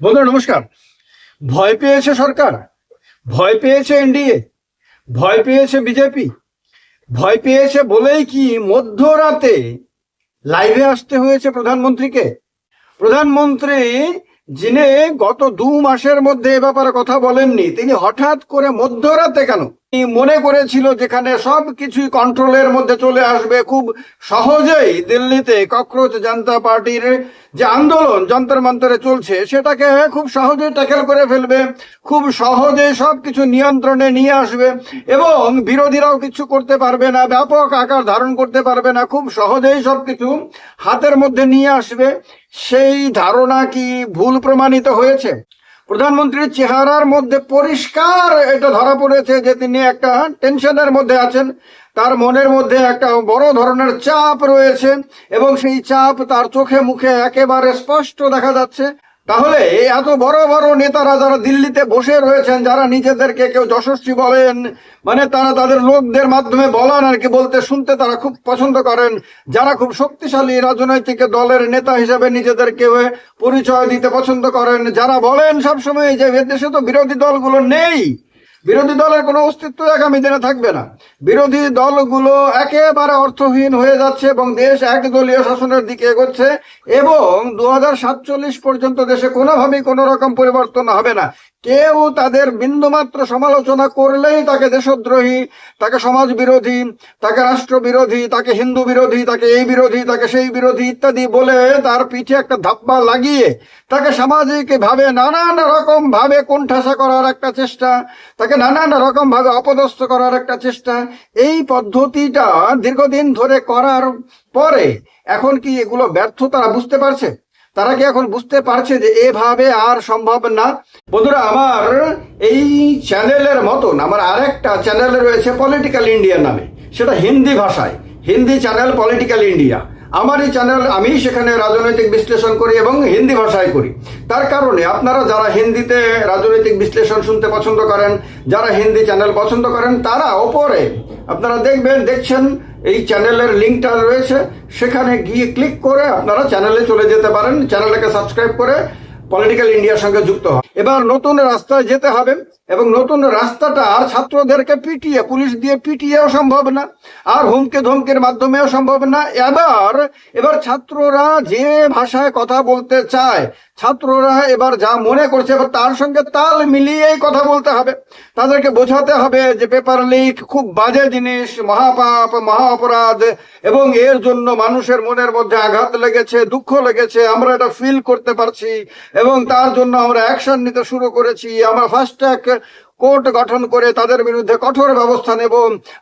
বন্ধুরা নমস্কার। ভয় পেয়েছে সরকার, ভয় পেয়েছে এনডিএ, ভয় পেয়েছে বিজেপি, ভয় পেয়েছে বলেই কি মধ্যরাতে লাইভে আসতে হয়েছে প্রধানমন্ত্রীকে? প্রধানমন্ত্রী যিনি গত 2 মাসের মধ্যে এ ব্যাপারে কথা বলেননি, তিনি হঠাৎ করে মধ্যরাতে কেন? তিনি মনে করেছিল যেখানে সব কিছুই কন্ট্রোলের মধ্যে চলে আসবে, খুব সহজেই দিল্লিতে ককরোচ জনতা পার্টির যে আন্দোলন যন্তর মন্তরে চলছে সেটাকে খুব সহজেই ট্যাকেল করে ফেলবে, খুব সহজে সবকিছু নিয়ন্ত্রণে নিয়ে আসবে এবং বিরোধীরাও কিছু করতে পারবে না, ব্যাপক আকার ধারণ করতে পারবে না, খুব সহজেই সবকিছু হাতের মধ্যে নিয়ে আসবে। সেই ধারণা কি ভুল প্রমাণিত হয়েছে? প্রধানমন্ত্রীর চেহারার মধ্যে পরিষ্কার এটা ধরা পড়েছে যে তিনি একটা টেনশনের মধ্যে আছেন, তার মনের মধ্যে একটা বড় ধরনের চাপ রয়েছে এবং সেই চাপ তার চোখে মুখে একেবারে স্পষ্ট দেখা যাচ্ছে। তাহলে এত বড় বড় নেতারা যারা দিল্লিতে বসে রয়েছেন, যারা নিজেদেরকে কেউ যশস্বী বলেন, মানে তারা তাদের লোকদের মাধ্যমে বলান আর কি, বলতে শুনতে তারা খুব পছন্দ করেন, যারা খুব শক্তিশালী রাজনৈতিক দলের নেতা হিসেবে নিজেদেরকে পরিচয় দিতে পছন্দ করেন, যারা বলেন সবসময় যে দেশে তো বিরোধী দলগুলো নেই, বিরোধী দলের কোনো অস্তিত্ব আগামী দিনে থাকবে না, বিরোধী দলগুলো একেবারে অর্থহীন হয়ে যাচ্ছে এবং দেশ একদলীয় শাসনের দিকে এগোচ্ছে এবং 2047 পর্যন্ত দেশে কোনোভাবেই কোনো রকম পরিবর্তন হবে না। কেউ তাদের বিন্দুমাত্র সমালোচনা করলেই তাকে দেশদ্রোহী, তাকে সমাজ বিরোধী, তাকে রাষ্ট্র বিরোধী, তাকে হিন্দু বিরোধী, তাকে এই বিরোধী, তাকে সেই বিরোধী ইত্যাদি বলে তার পিঠে একটা ধাপ্পা লাগিয়ে তাকে সামাজিক ভাবে নানান রকম ভাবে কোণঠাসা করার একটা চেষ্টা, তাকে নানান রকম ভাবে অপদস্থ করার একটা চেষ্টা, এই পদ্ধতিটা দীর্ঘদিন ধরে করার পরে এখন কি এগুলো ব্যর্থ তারা বুঝতে পারছে? তারা কি এখন বুঝতে পারছে যে এভাবে আর সম্ভব না? বন্ধুরা, আমার এই চ্যানেলের মতন আমার আরেকটা চ্যানেল রয়েছে পলিটিক্যাল ইন্ডিয়া নামে, সেটা হিন্দি ভাষায়, হিন্দি চ্যানেল পলিটিক্যাল ইন্ডিয়া। আমার এই চ্যানেল, আমি সেখানে রাজনৈতিক বিশ্লেষণ করি এবং হিন্দি ভাষায় করি। তার কারণে আপনারা যারা হিন্দিতে রাজনৈতিক বিশ্লেষণ শুনতে পছন্দ করেন, যারা হিন্দি চ্যানেল পছন্দ করেন, তারা ওপরে আপনারা দেখছেন এই চ্যানেলের লিঙ্কটা রয়েছে, সেখানে গিয়ে ক্লিক করে আপনারা চ্যানেলে চলে যেতে পারেন, চ্যানেলটাকে সাবস্ক্রাইব করে পলিটিক্যাল ইন্ডিয়ার সঙ্গে যুক্ত হয়। এবার নতুন রাস্তায় যেতে হবে এবং নতুন রাস্তাটা আর ছাত্রদেরকে পিটিয়ে, পুলিশ দিয়ে পিটিয়েও সম্ভব না, আর হুমকি ধমকির মাধ্যমেও সম্ভব না। এবার ছাত্ররা যে ভাষায় কথা বলতে চায়, ছাত্ররা এবার যা মনে করছে এবার তার সঙ্গে তাল মিলিয়েই কথা বলতে হবে। তাদেরকে বোঝাতে হবে যে পেপার লিক খুব বাজে জিনিস, মহাপাপ, মহা অপরাধ এবং এর জন্য মানুষের মনের মধ্যে আঘাত লেগেছে, দুঃখ লেগেছে, আমরা এটা ফিল করতে পারছি এবং তার জন্য আমরা অ্যাকশন নিতে শুরু করেছি। আমরা ফাস্ট ট্র্যাক কোর্ট গঠন করে তাদের বিরুদ্ধে কঠোর ব্যবস্থা নেব,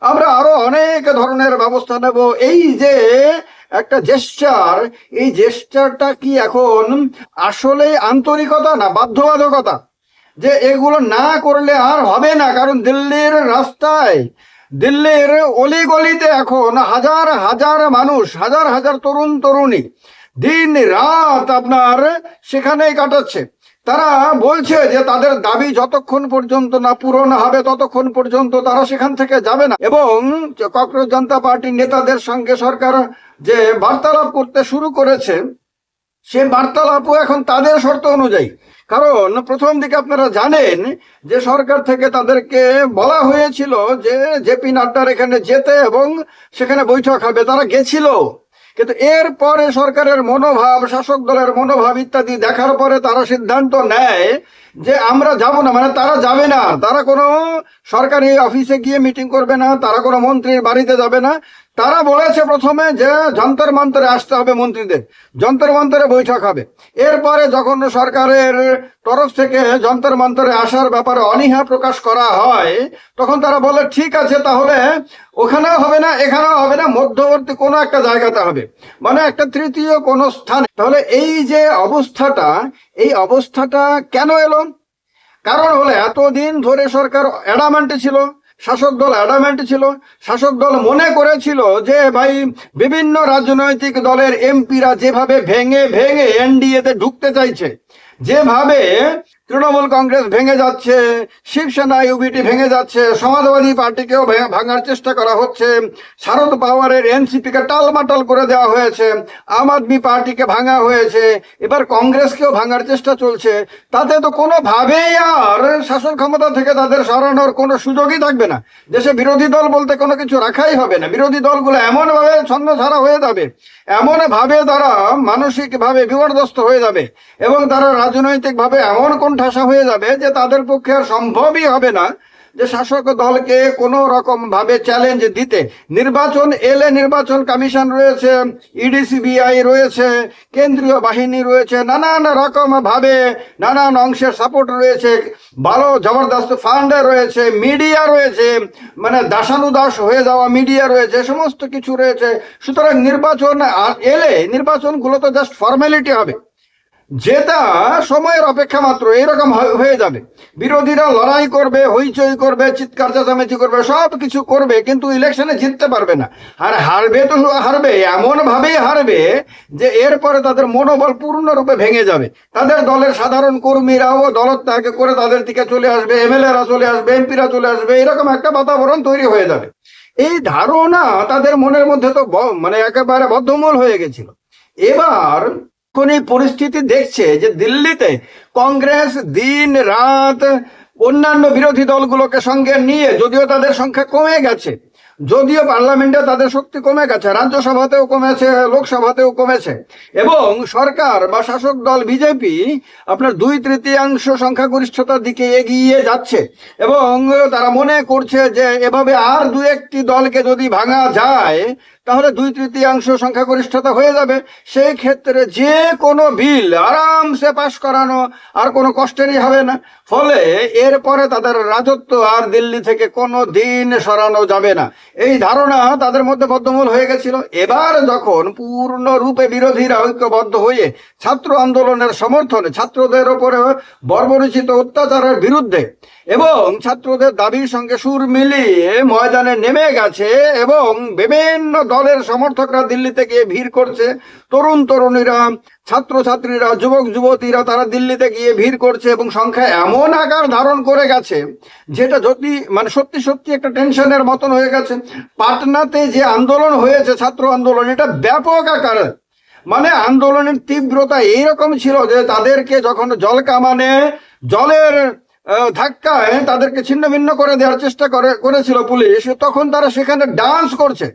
আমরা আরো অনেক ধরনের ব্যবস্থা নেব। এই যে একটা জেস্চার, এই জেস্চারটা কি এখন আসলে আন্তরিকতা না বাধ্যবাধকতা? যে এগুলো না করলে আর হবে না, কারণ দিল্লির রাস্তায়, দিল্লির অলিগলিতে এখন হাজার হাজার মানুষ, হাজার হাজার তরুণ তরুণী দিন রাত আপনার সেখানেই কাটাচ্ছে। তারা বলছে যে তাদের দাবি যতক্ষণ পর্যন্ত না পূরণ হবে ততক্ষণ পর্যন্ত তারা সেখান থেকে যাবে না এবং ককরোচ জনতা পার্টির নেতাদের সঙ্গে সরকার যে বার্তালাপ করতে শুরু করেছে, সে বার্তালাপও এখন তাদের শর্ত অনুযায়ী। কারণ প্রথম দিকে আপনারা জানেন যে সরকার থেকে তাদেরকে বলা হয়েছিল যে জেপি নাড্ডার এখানে যেতে এবং সেখানে বৈঠক হবে, তারা গেছিল। কিন্তু এরপরে সরকারের মনোভাব, শাসক দলের মনোভাব ইত্যাদি দেখার পরে তারা সিদ্ধান্ত নেয় যে আমরা যাব না, মানে তারা যাবে না, তারা কোনো সরকারি অফিসে গিয়ে মিটিং করবে না, তারা কোনো মন্ত্রীর বাড়িতে যাবে না। তারা বলেছে প্রথমে যে যন্তর মন্তরে আসতে হবে মন্ত্রীদের, যন্তর মন্তরে বৈঠক হবে। এরপরে যখন সরকারের তরফ থেকে যন্তর মন্তরে আসার ব্যাপারে অনীহা প্রকাশ করা হয়, তখন তারা বলে ঠিক আছে, তাহলে ওখানেও হবে না, এখানেও হবে না, মধ্যবর্তী কোনো একটা জায়গাতে হবে, মানে একটা তৃতীয় কোনো স্থান। তাহলে এই যে অবস্থাটা, এই অবস্থাটা কেন এলো? কারণ হলো এতদিন ধরে সরকার অ্যাডামেন্ট ছিল, শাসক দল অ্যাডামেন্ট ছিল, শাসক দল মনে করেছিল যে ভাই বিভিন্ন রাজনৈতিক দলের এমপিরা যেভাবে ভেঙে ভেঙে এনডিএতে ঢুকতে চাইছে, যেভাবে তৃণমূল কংগ্রেস ভেঙে যাচ্ছে, শিবসেনা ইউবিটি ভেঙে যাচ্ছে, সমাজবাদী পার্টিকেও ভাঙার চেষ্টা করা হচ্ছে, শারদ পাওয়ারের এনসিপিকে টালমাটাল করে দেওয়া হয়েছে, আম আদমি পার্টিকে ভাঙা হয়েছে, এবার কংগ্রেসকেও ভাঙার চেষ্টা চলছে। তাতে তো কোনোভাবেই আর শাসন ক্ষমতা থেকে তাদের সরানোর কোনো সুযোগই থাকবে না। দেশে বিরোধী দল বলতে কোনো কিছু রাখাই হবে না। বিরোধী দলগুলো এমনভাবে ছন্নছাড়া হয়ে যাবে, এমনভাবে তারা মানসিকভাবে বিপর্যস্ত হয়ে যাবে এবং তারা রাজনৈতিকভাবে এমন কোণঠাসা হয়ে যাবে যে তাদের পক্ষে আর সম্ভবই হবে না যে শাসক দলকে কোনো রকম ভাবে চ্যালেঞ্জ দিতে। নির্বাচন এলে নির্বাচন কমিশন রয়েছে, ইডি সিবিআই রয়েছে, কেন্দ্রীয় বাহিনী রয়েছে, নানান রকম ভাবে নানান অংশের সাপোর্ট রয়েছে, ভালো জবরদস্ত ফান্ড রয়েছে, মিডিয়া রয়েছে, মানে দাসানুদাস হয়ে যাওয়া মিডিয়া রয়েছে, সমস্ত কিছু রয়েছে। সুতরাং নির্বাচন এলে নির্বাচনগুলো তো জাস্ট ফর্মালিটি হবে, যেটা সময়ের অপেক্ষা মাত্র। এরকম হয়ে যাবে, বিরোধীরা লড়াই করবে, হইচই করবে, চিৎকার চেঁচামেচি করবে, সব কিছু করবে, কিন্তু ইলেকশনে জিততে পারবে না। আর হারবে তো হারবে, এমন ভাবেই হারবে যে এরপরে তাদের মনোবল পূর্ণরূপে ভেঙে যাবে। তাদের দলের সাধারণ কর্মীরাও দলত্যাগ করে তাদের দিকে চলে আসবে, এমএলএরা চলে আসবে, এমপিরা চলে আসবে, এরকম একটা বাতাবরণ তৈরি হয়ে যাবে। এই ধারণা তাদের মনের মধ্যে তো মানে একেবারে বদ্ধমূল হয়ে গেছিল। এবার এখন এই পরিস্থিতি দেখছে যে দিল্লিতে কংগ্রেস দিন রাত অন্যান্য বিরোধী দলগুলোকে সঙ্গে নিয়ে, যদিও তাদের সংখ্যা কমে গেছে, যদিও পার্লামেন্টে তাদের শক্তি কমে গেছে, রাজ্যসভাতেও কমেছে, লোকসভাতেও কমেছে, এবং সরকার বা শাসক দল বিজেপি আপনার 2/3 সংখ্যাগরিষ্ঠতার দিকে এগিয়ে যাচ্ছে এবং তারা মনে করছে যে এভাবে আর 2-1টি দলকে যদি ভাঙা যায় তাহলে 2/3 সংখ্যাগরিষ্ঠতা হয়ে যাবে। সেই ক্ষেত্রে যে কোনো বিল আরামসে পাশ করানো আর কোনো কষ্টেরই হবে না। ফলে এরপরে তাদের রাজত্ব আর দিল্লি থেকে কোনো দিন সরানো যাবে না, এই ধারণা তাদের মধ্যে বদ্ধমূল হয়ে গেছিল। এবার যখন পূর্ণরূপে বিরোধীরা ঐক্যবদ্ধ হয়ে ছাত্র আন্দোলনের সমর্থনে, ছাত্রদের ওপরে বর্বরচিত অত্যাচারের বিরুদ্ধে এবং ছাত্রদের দাবির সঙ্গে সুর মিলিয়ে ময়দানে নেমে গেছে এবং বিভিন্ন দলের সমর্থকরা দিল্লিতে গিয়ে ভিড় করছে, তরুণ তরুণীরা, ছাত্রছাত্রীরা, যুবক যুবতীরা তারা দিল্লিতে গিয়ে ভিড় করছে এবং সংখ্যা এমন আকার ধারণ করে গেছে যেটা যদি মানে সত্যি সত্যি একটা টেনশনের মতন হয়ে গেছে। পাটনাতে যে আন্দোলন হয়েছে, ছাত্র আন্দোলন, এটা ব্যাপক আকারে, মানে আন্দোলনের তীব্রতা এইরকম ছিল যে তাদেরকে যখন জল কামানে জলের ধাক্কায় তাদেরকে ছিন্ন ভিন্ন করে দেওয়ার চেষ্টা করেছিল পুলিশ, তখন তারা সেখানে ডান্স করছে।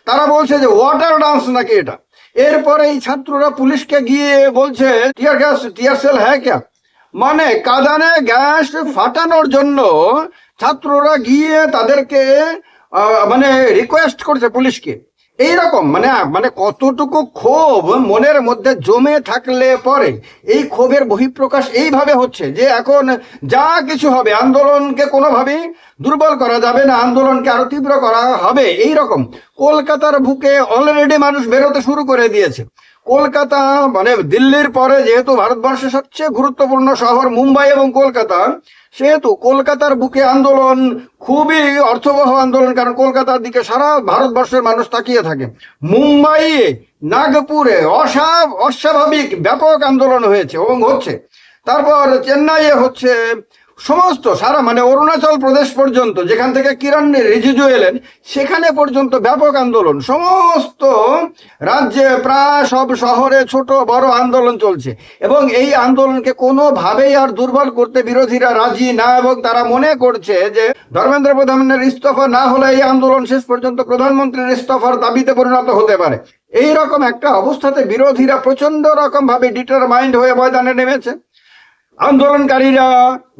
তারা বলছে যে ওয়াটার ডান্স নাকি এটা। এরপরে এই ছাত্ররা পুলিশকে গিয়ে বলছে টিয়ার গ্যাস, টিয়ার সেল হ্যাঁ ক্যা, মানে কাঁদানে গ্যাস ফাটানোর জন্য ছাত্ররা গিয়ে তাদেরকে মানে রিকোয়েস্ট করছে পুলিশকে। এইরকম মানে মানে কতটুকু ক্ষোভ মনের মধ্যে জমে থাকলে পরে এই ক্ষোভের বহিঃপ্রকাশ এইভাবে হচ্ছে যে এখন যা কিছু হবে আন্দোলনকে কোনোভাবেই দুর্বল করা যাবে না, আন্দোলনকে আরো তীব্র করা হবে। এই রকম কলকাতার বুকে অলরেডি মানুষ বেরোতে শুরু করে দিয়েছে। কলকাতা মানে দিল্লির পরে যেহেতু ভারতবর্ষের সবচেয়ে গুরুত্বপূর্ণ শহর মুম্বাই এবং কলকাতা, সেহেতু কলকাতার বুকে আন্দোলন খুবই অর্থবহ আন্দোলন, কারণ কলকাতার দিকে সারা ভারতবর্ষের মানুষ তাকিয়ে থাকে। মুম্বাইয়ে, নাগপুরে অস্বাভাবিক ব্যাপক আন্দোলন হয়েছে এবং হচ্ছে। তারপর চেন্নাইয়ে হচ্ছে, সমস্ত সারা মানে অরুণাচল প্রদেশ পর্যন্ত, যেখান থেকে কিরণ রিজিজু এলেন সেখানে পর্যন্ত ব্যাপক আন্দোলন। সমস্ত রাজ্যে প্রায় সব শহরে ছোট বড় আন্দোলন চলছে এবং এই আন্দোলনকে কোনোভাবেই আর দুর্বল করতে বিরোধীরা রাজি না এবং তারা মনে করছে যে ধর্মেন্দ্র প্রধানের ইস্তফা না হলে এই আন্দোলন শেষ পর্যন্ত প্রধানমন্ত্রীর ইস্তফার দাবিতে পরিণত হতে পারে। এই রকম একটা অবস্থাতে বিরোধীরা প্রচন্ড রকম ভাবে ডিটারমাইন্ড হয়ে ময়দানে নেমেছে। আন্দোলনকারীরা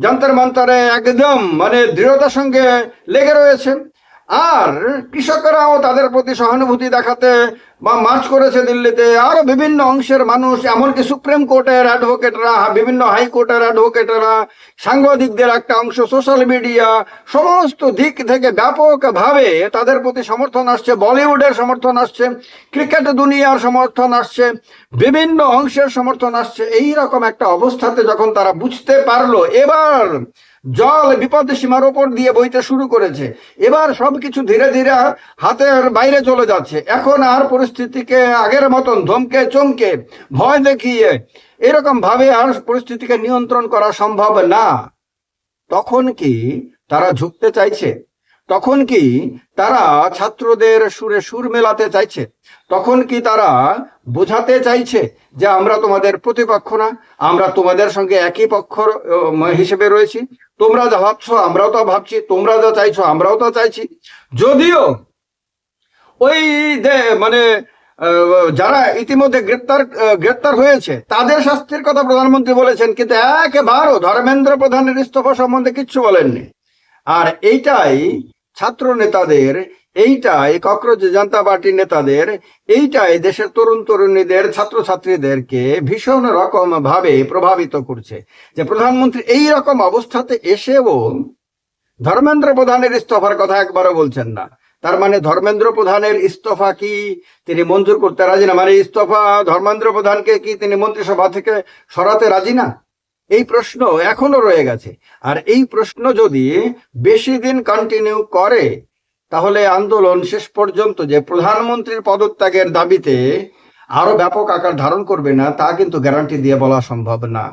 যন্তর মন্তরে একদম মানে দৃঢ়তার সঙ্গে লেগে রয়েছে, আর কৃষকরাও তাদের প্রতি সহানুভূতি দেখাতে বা মার্চ করেছে দিল্লিতে। আরো বিভিন্ন অংশের মানুষ, এমনকি সুপ্রিম কোর্টের অ্যাডভোকেটরা, বিভিন্ন হাইকোর্টের অ্যাডভোকেটরা, সাংবাদিকদের একটা অংশ, সোশ্যাল মিডিয়া, সমস্ত দিক থেকে ব্যাপকভাবে তাদের প্রতি সমর্থন আসছে। বলিউডের সমর্থন আসছে, ক্রিকেট দুনিয়ার সমর্থন আসছে, বিভিন্ন অংশের সমর্থন আসছে। এই রকম একটা অবস্থাতে যখন তারা বুঝতে পারলো এবার জল বিপদ সীমার ওপর দিয়ে বইতে শুরু করেছে, এবার সবকিছু ধীরে ধীরে হাতের বাইরে চলে যাচ্ছে, এখন আর পরিস্থিতি পরিস্থিতিকে আগের মতন ধমকে চমকে ভয় দেখিয়ে এরকম ভাবে আর পরিস্থিতিকে নিয়ন্ত্রণ করা সম্ভব না, তখন কি তারা ঝুঁকতে চাইছে? তখন কি তারা ছাত্রদের সুরে সুর মেলাতে চাইছে? তখন কি তারা বোঝাতে চাইছে যে আমরা তোমাদের প্রতিপক্ষ না, আমরা তোমাদের সঙ্গে একই পক্ষ হিসেবে রয়েছি, তোমরা যা ভাবছো আমরাও তা ভাবছি, তোমরা যা চাইছো আমরাও তা চাইছি? যদিও ওই মানে যারা ইতিমধ্যে গ্রেপ্তার হয়েছে তাদের শাস্তির কথা প্রধানমন্ত্রী বলেছেন, কিন্তু একেবারও ধর্মেন্দ্র প্রধানের ইস্তফা সম্বন্ধে কিচ্ছু বলেননি। আর এইটাই ছাত্র নেতাদের, এইটাই ককরোচ জনতা পার্টির নেতাদের, এইটাই দেশের তরুণ তরুণীদের, ছাত্রছাত্রীদেরকে ভীষণ রকম ভাবে প্রভাবিত করছে যে প্রধানমন্ত্রী এই রকম অবস্থাতে এসেও ধর্মেন্দ্র প্রধানের ইস্তফার কথা একবারও বলছেন না। তার মানে ধর্মেন্দ্র প্রধানের ইস্তফা কি তিনি মঞ্জুর করতে রাজি না? মানে ইস্তফা ধর্মেন্দ্র প্রধানকে কি তিনি মন্ত্রিসভা থেকে সরাতে রাজি না? এই প্রশ্ন এখনো রয়ে গেছে। আর এই প্রশ্ন যদি বেশি দিন কন্টিনিউ করে তাহলে আন্দোলন শেষ পর্যন্ত যে প্রধানমন্ত্রীর পদত্যাগের দাবিতে আরো ব্যাপক আকার ধারণ করবে না তা কিন্তু গ্যারান্টি দিয়ে বলা সম্ভব না।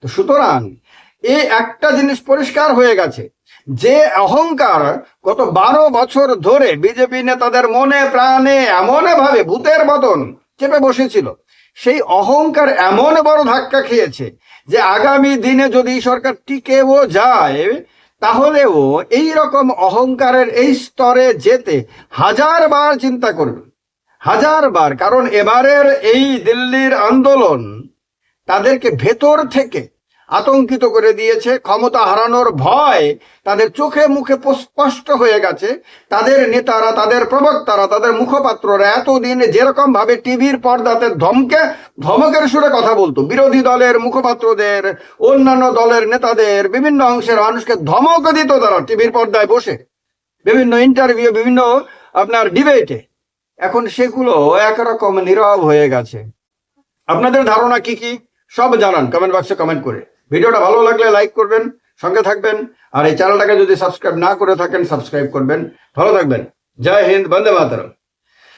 তো সুতরাং এই একটা জিনিস পরিষ্কার হয়ে গেছে যে অহংকার গত 12 বছর ধরে বিজেপি নেতাদের মনে প্রাণে এমন ভাবে ভূতের মতন চেপে বসেছিল, সেই অহংকার এমন বড় ধাক্কা খেয়েছে যে আগামী দিনে যদি সরকার টিকেও যায় তাহলেও এই রকম অহংকারের এই স্তরে যেতে হাজারবার চিন্তা করবে, হাজারবার। কারণ এবারের এই দিল্লির আন্দোলন তাদেরকে ভেতর থেকে আতঙ্কিত করে দিয়েছে। ক্ষমতা হারানোর ভয় তাদের চোখে মুখে স্পষ্ট হয়ে গেছে। তাদের নেতারা, তাদের প্রবক্তারা, তাদের মুখপাত্ররা এতদিন যেরকম ভাবে টিভির পর্দাতে ধমকের সুরে কথা বলতো, বিরোধী দলের মুখপাত্রদের, অন্যান্য দলের নেতাদের, বিভিন্ন অংশের মানুষকে ধমক দিত তারা টিভির পর্দায় বসে বিভিন্ন ইন্টারভিউ, বিভিন্ন আপনার ডিবেটে, এখন সেগুলো একরকম নীরব হয়ে গেছে। আপনাদের ধারণা কি কি সব জানান কমেন্ট বক্সে কমেন্ট করে। ভিডিওটা ভালো লাগলে লাইক করবেন, সঙ্গে থাকবেন। আর এই চ্যানেলটাকে যদি সাবস্ক্রাইব না করে থাকেন সাবস্ক্রাইব করবেন। ভালো থাকবেন। জয় হিন্দ, বন্দে মাতরম।